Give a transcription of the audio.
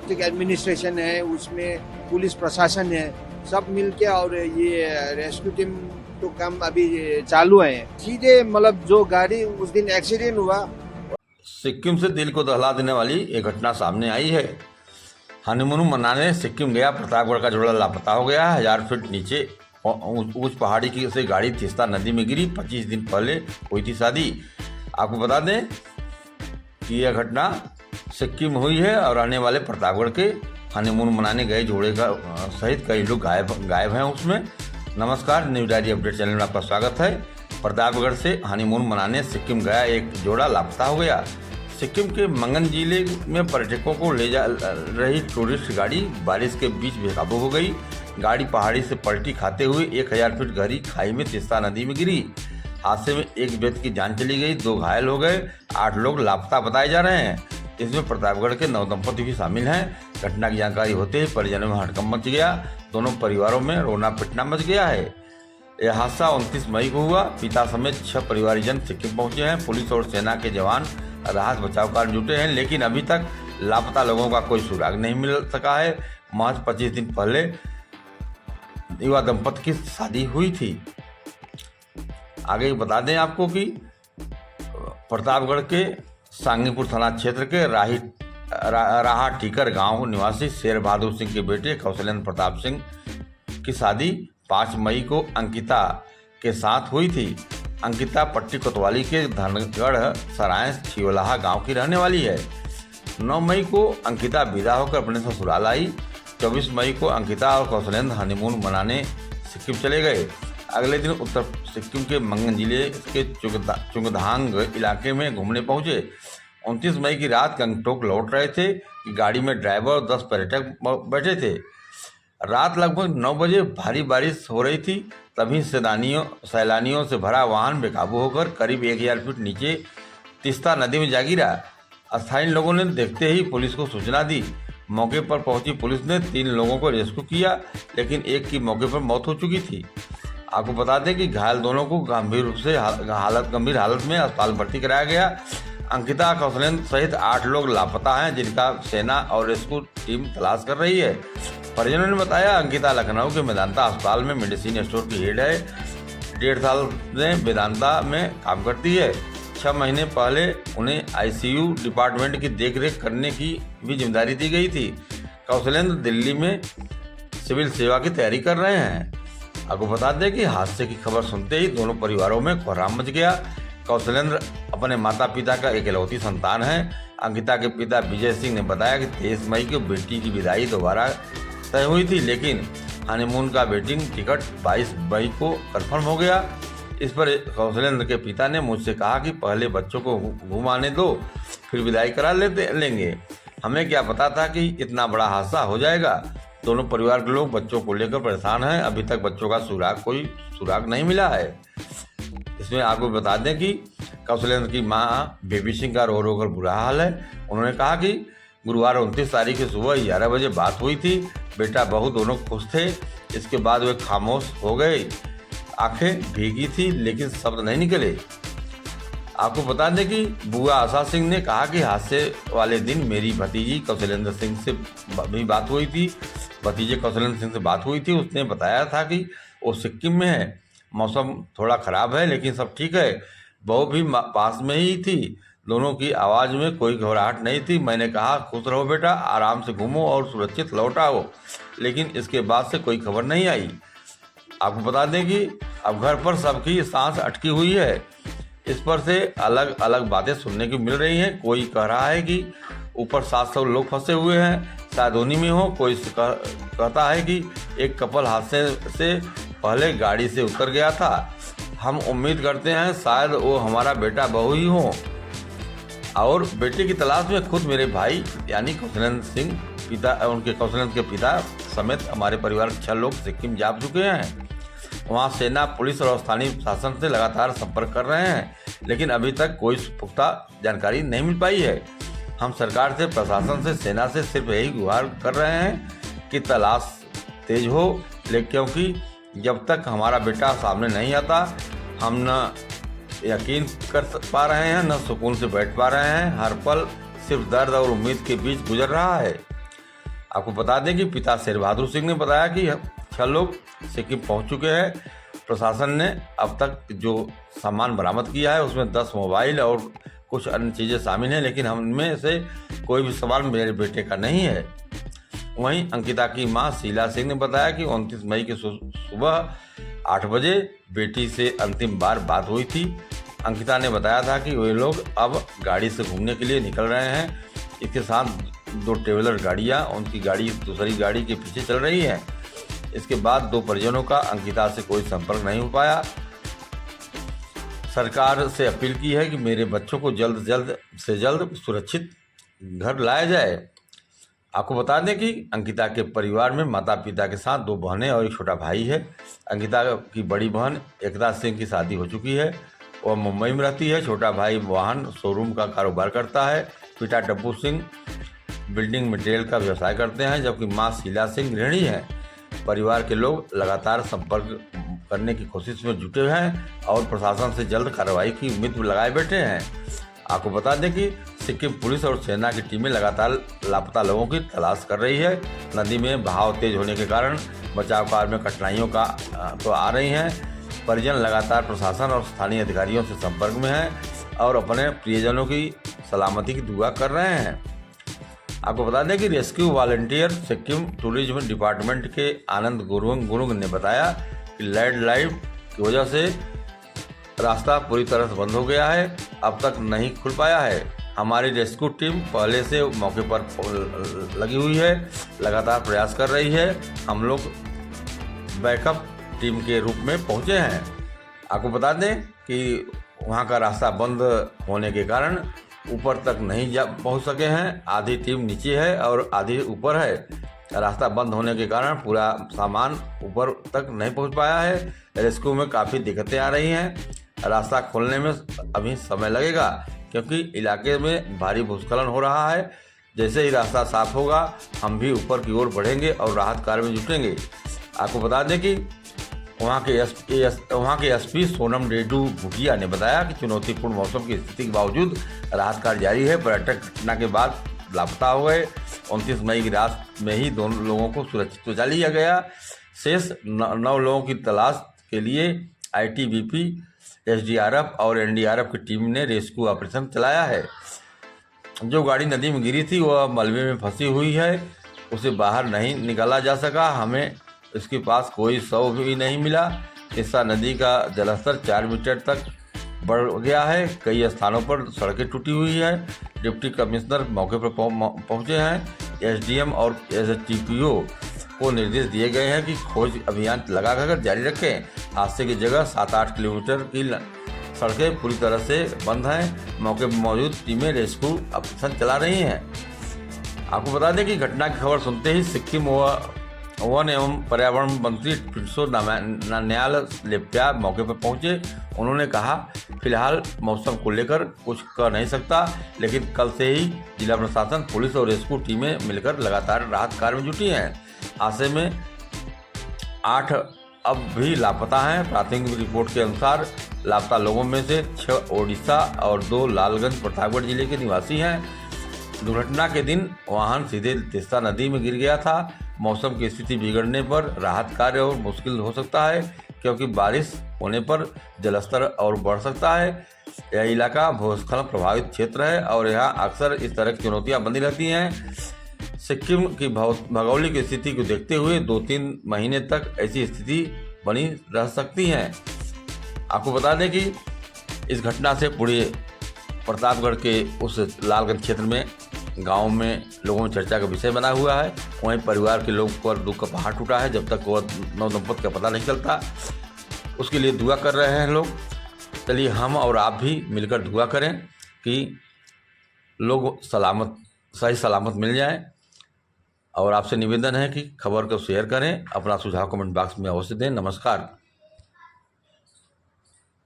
District administration है, उसमें police प्रशासन है, सब मिलके और ये रेस्क्यू टीम तो काम अभी चालू है। सीधे मतलब जो गाड़ी उस दिन एक्सीडेंट हुआ। सिक्किम से दिल को दहला देने वाली एक घटना सामने आई है। हनीमून मनाने सिक्किम गया प्रतापगढ़ का जोड़ा लापता हो गया। 1000 फीट नीचे ऊंच पहाड़ी की से गाड़ी तीस्ता नदी में गिरी। 25 दिन पहले हुई थी शादी। आपको बता दें कि यह घटना सिक्किम हुई है और रहने वाले प्रतापगढ़ के हनीमून मनाने गए जोड़े का सहित कई लोग गायब हैं उसमें। नमस्कार, न्यूज डायरी अपडेट चैनल में आपका स्वागत है। प्रतापगढ़ से हनीमून मनाने सिक्किम गया एक जोड़ा लापता हो गया। सिक्किम के मंगन जिले में पर्यटकों को ले जा रही टूरिस्ट गाड़ी बारिश के बीच बेकाबू हो गई। गाड़ी पहाड़ी से पलटी खाते हुए 1000 फीट गहरी खाई में तीस्ता नदी में गिरी। हादसे में एक व्यक्ति की जान चली गई, 2 घायल हो गए, 8 लोग लापता बताए जा रहे हैं। इसमें प्रतापगढ़ के 9 दंपति भी शामिल हैं। घटना की जानकारी होते ही परिजनों में हड़कंप मच गया। दोनों परिवारों में रोना पिटना मच गया है। यह हादसा 29 मई को हुआ। पिता समेत 6 परिवारजन सिक्किम पहुंचे हैं। पुलिस और सेना के जवान राहत बचाव कार्य जुटे हैं, लेकिन अभी तक लापता लोगों का कोई सुराग नहीं मिल सका है। महज 25 दिन पहले युवा दंपति की शादी हुई थी। आगे बता दें आपको कि प्रतापगढ़ के सांगीपुर थाना क्षेत्र के राहा टीकर गांव निवासी शेर बहादुर सिंह के बेटे कौशलेंद्र प्रताप सिंह की शादी 5 मई को अंकिता के साथ हुई थी। अंकिता पट्टी कोतवाली के धनगढ़ सराय छिवलाहा गांव की रहने वाली है। 9 मई को अंकिता विदा होकर अपने ससुराल आई। 24 मई को अंकिता और कौशलेंद्र हनीमून मनाने सिक्किम चले गए। अगले दिन उत्तर सिक्किम के मंगन जिले के चुंगधांग इलाके में घूमने पहुंचे। 29 मई की रात गंगटोक लौट रहे थे कि गाड़ी में ड्राइवर और 10 पर्यटक बैठे थे। रात लगभग 9 बजे भारी बारिश हो रही थी। तभी सैलानियों से भरा वाहन बेकाबू होकर करीब 1000 फीट नीचे तीस्ता नदी में जा गिरा। स्थानीय लोगों ने देखते ही पुलिस को सूचना दी। मौके पर पहुंची पुलिस ने 3 लोगों को रेस्क्यू किया, लेकिन एक की मौके पर मौत हो चुकी थी। आपको बता दें कि घायल दोनों को गंभीर हालत में अस्पताल भर्ती कराया गया। अंकिता कौशलेंद्र सहित 8 लोग लापता हैं, जिनका सेना और रेस्क्यू टीम तलाश कर रही है। परिजनों ने बताया अंकिता लखनऊ के मेदांता अस्पताल में मेडिसिन स्टोर की हेड है। 1.5 साल से वेदांता में काम करती है। 6 महीने पहले उन्हें आईसीयू डिपार्टमेंट की देखरेख करने की भी जिम्मेदारी दी गई थी। कौशलेंद्र दिल्ली में सिविल सेवा की तैयारी कर रहे हैं। आपको बता दें कि हादसे की खबर सुनते ही दोनों परिवारों में कोहराम मच गया। कौशलेंद्र अपने माता पिता का इकलौती संतान है। अंकिता के पिता विजय सिंह ने बताया कि 23 मई को बेटी की विदाई दोबारा तय हुई थी, लेकिन हनीमून का वेडिंग टिकट 22 मई को कंफर्म हो गया। इस पर कौशलेंद्र के पिता ने मुझसे कहा कि पहले बच्चों को घुमाने दो, फिर विदाई करा लेंगे। हमें क्या पता था कि इतना बड़ा हादसा हो जाएगा। दोनों परिवार के लोग बच्चों को लेकर परेशान हैं। अभी तक बच्चों का कोई सुराग नहीं मिला है। इसमें आपको बता दें कि कौशलेंद्र की मां बेबी सिंह का रो रो कर बुरा हाल है। उन्होंने कहा कि गुरुवार 29 तारीख की सुबह 11 बजे बात हुई थी। बेटा बहू दोनों खुश थे। इसके बाद वे खामोश हो गए। आंखें भीगी थी, लेकिन शब्द नहीं निकले। आपको बता दें कि बुआ आशा सिंह ने कहा कि हादसे वाले दिन मेरी भतीजी कौशलेंद्र सिंह से भी बात हुई थी। भतीजे कौशलेंद्र सिंह से बात हुई थी। उसने बताया था कि वो सिक्किम में है, मौसम थोड़ा खराब है, लेकिन सब ठीक है। बहू भी पास में ही थी। दोनों की आवाज़ में कोई घबराहट नहीं थी। मैंने कहा खुश रहो बेटा, आराम से घूमो और सुरक्षित लौट आओ, लेकिन इसके बाद से कोई खबर नहीं आई। आपको बता दें कि अब घर पर सबकी सांस अटकी हुई है। इस पर से अलग अलग बातें सुनने की मिल रही हैं। कोई कह रहा है कि ऊपर 700 लोग फंसे हुए हैं, शायद उन्हीं में हो। कोई कहता है कि एक कपल हादसे से पहले गाड़ी से उतर गया था। हम उम्मीद करते हैं शायद वो हमारा बेटा बहू ही हो। और बेटे की तलाश में खुद मेरे भाई यानी कौशलेंद्र सिंह कौशलेंद्र के पिता समेत हमारे परिवार के 6 लोग सिक्किम जा चुके हैं। वहाँ सेना, पुलिस और स्थानीय प्रशासन से लगातार संपर्क कर रहे हैं, लेकिन अभी तक कोई पुख्ता जानकारी नहीं मिल पाई है। हम सरकार से, प्रशासन से, सेना से सिर्फ यही गुहार कर रहे हैं कि तलाश तेज हो, लेकिन क्योंकि जब तक हमारा बेटा सामने नहीं आता, हम न यकीन कर पा रहे हैं, न सुकून से बैठ पा रहे हैं। हर पल सिर्फ दर्द और उम्मीद के बीच गुजर रहा है। आपको बता दें कि पिता शेर बहादुर सिंह ने बताया कि 6 लोग सिक्किम पहुंच चुके हैं। प्रशासन ने अब तक जो सामान बरामद किया है उसमें 10 मोबाइल और कुछ अन्य चीज़ें शामिल हैं, लेकिन हममें से कोई भी सामान मेरे बेटे का नहीं है। वहीं अंकिता की मां शीला सिंह ने बताया कि 29 मई की सुबह 8 बजे बेटी से अंतिम बार बात हुई थी। अंकिता ने बताया था कि वे लोग अब गाड़ी से घूमने के लिए निकल रहे हैं। इसके साथ 2 ट्रेवलर गाड़ियां उनकी गाड़ी दूसरी गाड़ी के पीछे चल रही हैं। इसके बाद 2 परिजनों का अंकिता से कोई संपर्क नहीं हो पाया। सरकार से अपील की है कि मेरे बच्चों को जल्द से जल्द सुरक्षित घर लाया जाए। आपको बता दें कि अंकिता के परिवार में माता पिता के साथ 2 बहनें और एक छोटा भाई है। अंकिता की बड़ी बहन एकता सिंह की शादी हो चुकी है, वह मुंबई में रहती है। छोटा भाई वाहन शोरूम का कारोबार करता है। पिता डब्बू सिंह बिल्डिंग मटेरियल का व्यवसाय करते हैं, जबकि मां शीला सिंह गृहिणी है। परिवार के लोग लगातार संपर्क करने की कोशिश में जुटे हैं और प्रशासन से जल्द कार्रवाई की उम्मीद लगाए बैठे हैं। आपको बता दें कि सिक्किम पुलिस और सेना की टीमें लगातार लापता लोगों की तलाश कर रही है। नदी में बहाव तेज होने के कारण बचाव कार्य में कठिनाइयों तो आ रही हैं। परिजन लगातार प्रशासन और स्थानीय अधिकारियों से संपर्क में हैं और अपने प्रियजनों की सलामती की दुआ कर रहे हैं। आपको बता दें कि rescue volunteer Sikkim tourism department के आनंद गुरुंग ने बताया कि लैंडस्लाइड की वजह से रास्ता पूरी तरह से बंद हो गया है, अब तक नहीं खुल पाया है। हमारी रेस्क्यू टीम पहले से मौके पर लगी हुई है, लगातार प्रयास कर रही है। हम लोग बैकअप टीम के रूप में पहुंचे हैं। आपको बता दें कि वहां का रास्ता बंद होने के कारण ऊपर तक नहीं पहुंच सके हैं। आधी टीम नीचे है और आधी ऊपर है। रास्ता बंद होने के कारण पूरा सामान ऊपर तक नहीं पहुंच पाया है। रेस्क्यू में काफ़ी दिक्कतें आ रही हैं। रास्ता खोलने में अभी समय लगेगा क्योंकि इलाके में भारी भूस्खलन हो रहा है। जैसे ही रास्ता साफ होगा हम भी ऊपर की ओर बढ़ेंगे और राहत कार्य में जुटेंगे। आपको बता दें कि वहाँ के एसपी सोनम रेड्डू भुटिया ने बताया कि चुनौतीपूर्ण मौसम की स्थिति के बावजूद राहत कार्य जारी है। पर्यटक घटना के बाद लापता हो गए। 29 मई की रात में ही 2 लोगों को सुरक्षित बचा लिया गया। शेष 9 लोगों की तलाश के लिए ITBP, SDRF और NDRF की टीम ने रेस्क्यू ऑपरेशन चलाया है। जो गाड़ी नदी में गिरी थी वह मलबे में फंसी हुई है, उसे बाहर नहीं निकाला जा सका। हमें इसके पास कोई शव भी नहीं मिला। तिस्सा नदी का जलस्तर 4 मीटर तक बढ़ गया है। कई स्थानों पर सड़कें टूटी हुई है। डिप्टी कमिश्नर मौके पर पहुंचे हैं। SDM और SHTPO को निर्देश दिए गए हैं कि खोज अभियान लगाकर जारी रखें। हादसे की जगह 7-8 किलोमीटर की सड़कें पूरी तरह से बंद हैं। मौके पर मौजूद टीमें रेस्क्यू ऑपरेशन चला रही हैं। आपको बता दें कि घटना की खबर सुनते ही सिक्किम वन एवं पर्यावरण मंत्री पिंसो नामग्याल लेप्चा मौके पर पहुंचे। उन्होंने कहा, फिलहाल मौसम को लेकर कुछ कह नहीं सकता, लेकिन कल से ही जिला प्रशासन, पुलिस और रेस्क्यू टीमें मिलकर लगातार राहत कार्य में जुटी हैं। हादसे में 8 अब भी लापता हैं। प्राथमिक रिपोर्ट के अनुसार लापता लोगों में से 6 ओडिशा और 2 लालगंज प्रतापगढ़ जिले के निवासी हैं। दुर्घटना के दिन वाहन सीधे तिस्सा नदी में गिर गया था। मौसम की स्थिति बिगड़ने पर राहत कार्य और मुश्किल हो सकता है क्योंकि बारिश होने पर जलस्तर और बढ़ सकता है। यह इलाका भूस्खलन प्रभावित क्षेत्र है और यहाँ अक्सर इस तरह की चुनौतियाँ बनी रहती हैं। सिक्किम की भौगोलिक स्थिति को देखते हुए 2-3 महीने तक ऐसी स्थिति बनी रह सकती हैं। आपको बता दें कि इस घटना से पूरे प्रतापगढ़ के उस लालगंज क्षेत्र में गांव में लोगों में चर्चा का विषय बना हुआ है। वहीं परिवार के लोग पर दुख का पहाड़ टूटा है। जब तक वह नवदंपति का पता नहीं चलता उसके लिए दुआ कर रहे हैं लोग। चलिए हम और आप भी मिलकर दुआ करें कि लोग सही सलामत मिल जाएं। और आपसे निवेदन है कि खबर को शेयर करें, अपना सुझाव कमेंट बॉक्स में अवश्य दें। नमस्कार।